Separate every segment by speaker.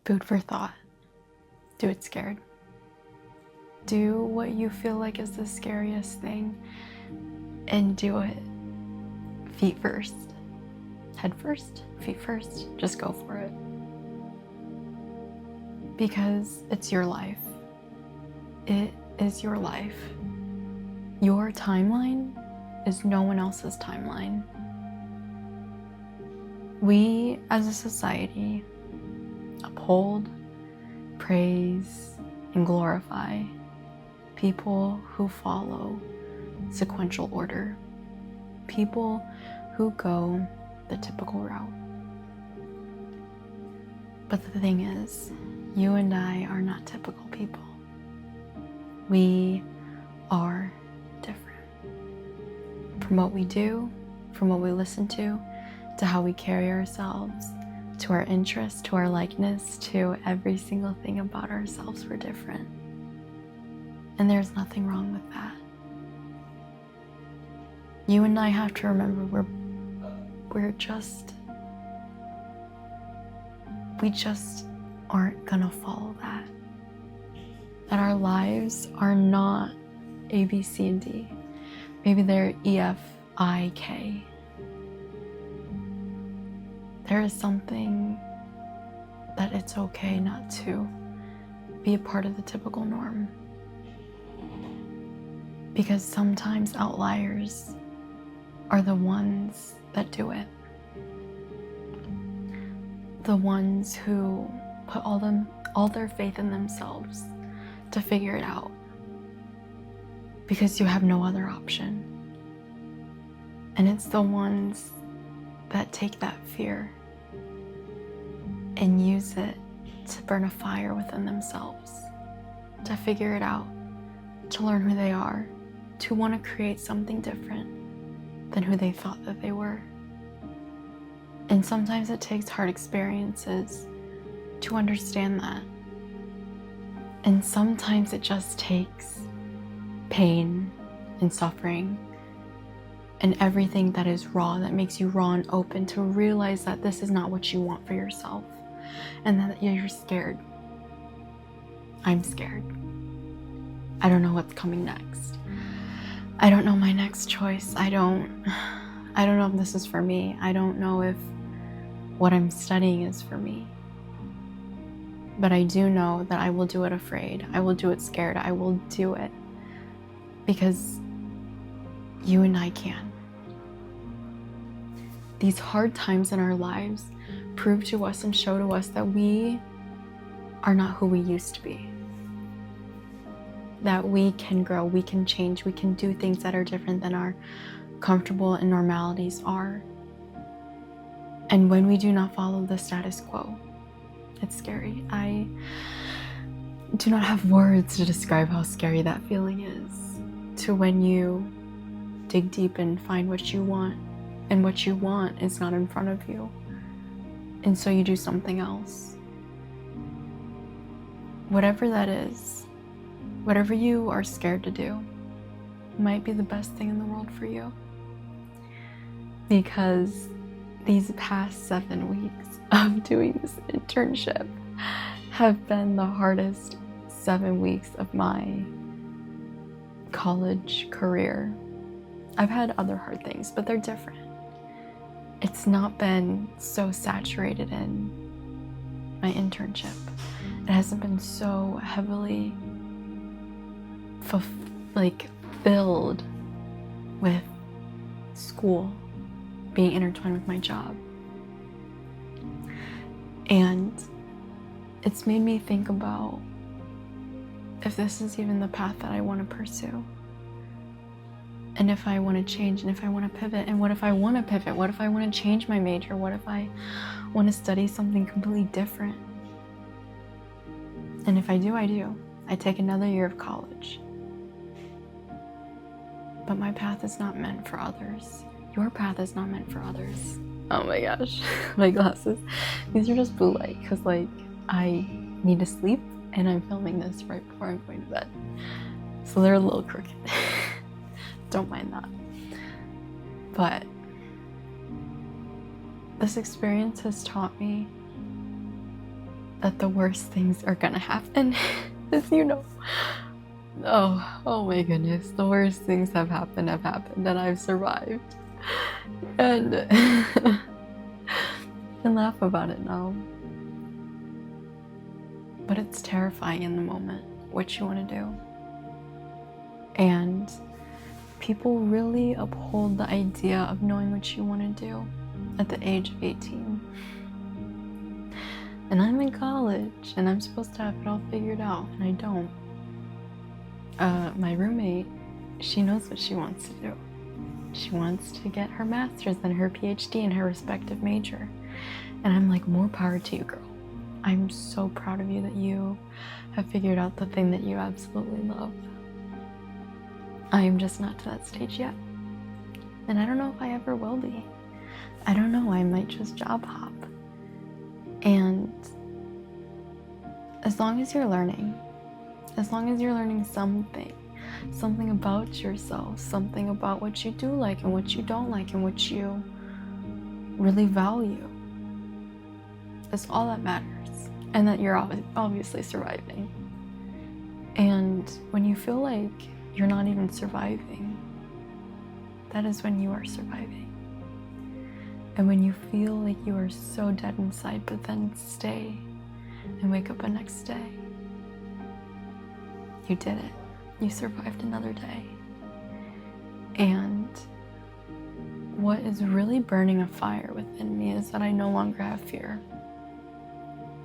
Speaker 1: Food for thought. Do it scared. Do what you feel like is the scariest thing and do it feet first. Head first, feet first. Just go for it. Because it's your life. It is your life. Your timeline is no one else's timeline. We, as a society, uphold, praise, and glorify people who follow sequential order, people who go the typical route. But the thing is, you and I are not typical people. We are different. From what we do, from what we listen to how we carry ourselves, to our interests, to our likeness, to every single thing about ourselves, we're different. And there's nothing wrong with that. You and I have to remember we just aren't gonna follow that. That our lives are not A, B, C, and D. Maybe they're E, F, I, K. There is something that it's okay not to be a part of the typical norm. Because sometimes outliers are the ones that do it. The ones who put all their faith in themselves to figure it out. Because you have no other option. And it's the ones that take that fear and use it to burn a fire within themselves, to figure it out, to learn who they are, to want to create something different than who they thought that they were. And sometimes it takes hard experiences to understand that. And sometimes it just takes pain and suffering and everything that is raw, that makes you raw and open, to realize that this is not what you want for yourself and that you're scared. I'm scared. I don't know what's coming next. I don't know my next choice. I don't know if this is for me. I don't know if what I'm studying is for me. But I do know that I will do it afraid. I will do it scared. I will do it because you and I can. These hard times in our lives prove to us and show to us that we are not who we used to be. That we can grow, we can change, we can do things that are different than our comfortable and normalities are. And when we do not follow the status quo, it's scary. I do not have words to describe how scary that feeling is. To when you dig deep and find what you want, and what you want is not in front of you. And so you do something else. Whatever that is, whatever you are scared to do, might be the best thing in the world for you. Because these past 7 weeks of doing this internship have been the hardest 7 weeks of my college career. I've had other hard things, but they're different. It's not been so saturated in my internship. It hasn't been so heavily filled with school being intertwined with my job. And it's made me think about if this is even the path that I want to pursue. And if I want to change, and if I want to pivot, and what if I want to pivot? What if I want to change my major? What if I want to study something completely different? And if I do, I do. I take another year of college. But my path is not meant for others. Your path is not meant for others. Oh my gosh, my glasses. These are just blue light because I need to sleep and I'm filming this right before I'm going to bed. So they're a little crooked. Don't mind that. But this experience has taught me that the worst things are gonna happen, as you know. Oh my goodness, the worst things have happened, and I've survived. And I can laugh about it now. But it's terrifying in the moment what you want to do. And people really uphold the idea of knowing what you want to do at the age of 18. And I'm in college and I'm supposed to have it all figured out, and I don't. My roommate, she knows what she wants to do. She wants to get her master's and her PhD in her respective major. And I'm like, more power to you, girl. I'm so proud of you that you have figured out the thing that you absolutely love. I am just not to that stage yet. And I don't know if I ever will be. I don't know, I might just job hop. And as long as you're learning something about yourself, something about what you do like and what you don't like and what you really value, is all that matters. And that you're obviously surviving. And when you feel like you're not even surviving, that is when you are surviving. And when you feel like you are so dead inside, but then stay and wake up the next day, you did it. You survived another day. And what is really burning a fire within me is that I no longer have fear.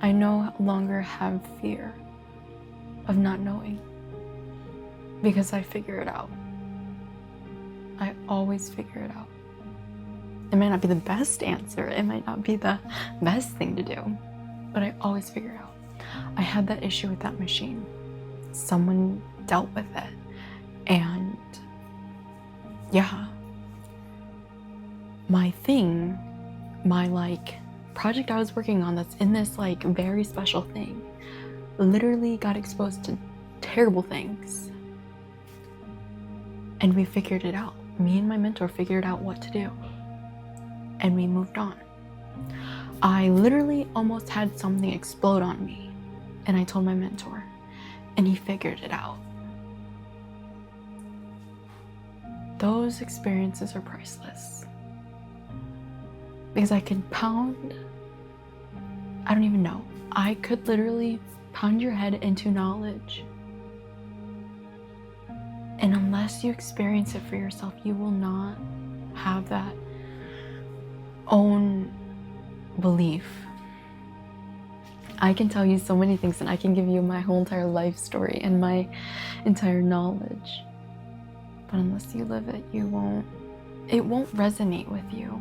Speaker 1: I no longer have fear of not knowing, because I figure it out. I always figure it out. It might not be the best answer, it might not be the best thing to do, but I always figure it out. I had that issue with that machine. Someone dealt with it, and yeah, my project I was working on that's in this very special thing literally got exposed to terrible things. And we figured it out. Me and my mentor figured out what to do. And we moved on. I literally almost had something explode on me. And I told my mentor. And he figured it out. Those experiences are priceless. Because I could I don't even know. I could literally pound your head into knowledge. And unless you experience it for yourself, you will not have that own belief. I can tell you so many things, and I can give you my whole entire life story and my entire knowledge. But unless you live it, it won't resonate with you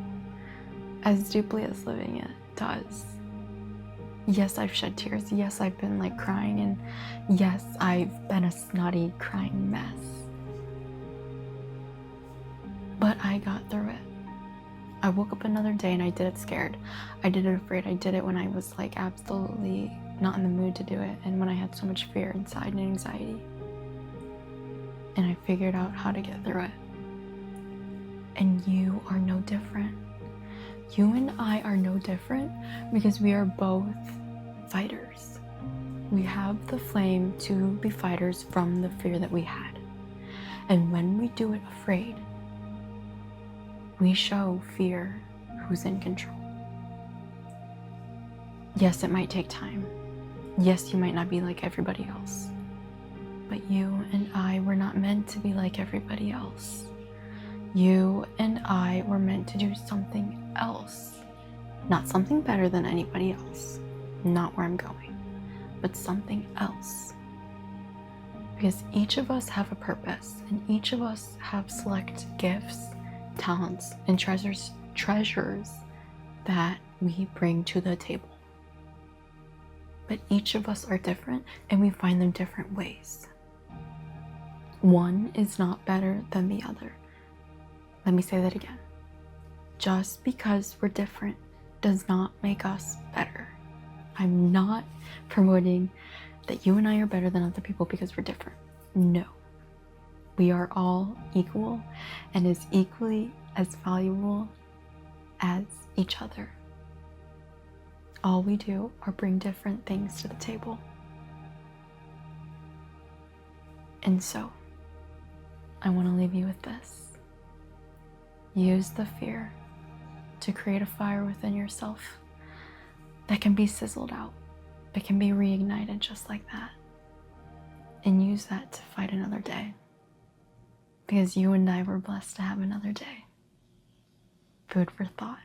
Speaker 1: as deeply as living it does. Yes, I've shed tears. Yes, I've been crying, and yes, I've been a snotty crying mess. But I got through it. I woke up another day and I did it scared. I did it afraid. I did it when I was absolutely not in the mood to do it, and when I had so much fear inside and anxiety. And I figured out how to get through it. And you are no different. You and I are no different because we are both fighters. We have the flame to be fighters from the fear that we had. And when we do it afraid, we show fear who's in control. Yes, it might take time. Yes, you might not be like everybody else. But you and I were not meant to be like everybody else. You and I were meant to do something else. Not something better than anybody else. Not where I'm going. But something else. Because each of us have a purpose, and each of us have select gifts, talents, and treasures that we bring to the table. But each of us are different, and we find them different ways. One is not better than the other. Let me say that again. Just because we're different does not make us better. I'm not promoting that you and I are better than other people because we're different. No. We are all equal and as equally as valuable as each other. All we do are bring different things to the table. And so, I want to leave you with this. Use the fear to create a fire within yourself that can be sizzled out, but can be reignited just like that. And use that to fight another day. Because you and I were blessed to have another day. Food for thought.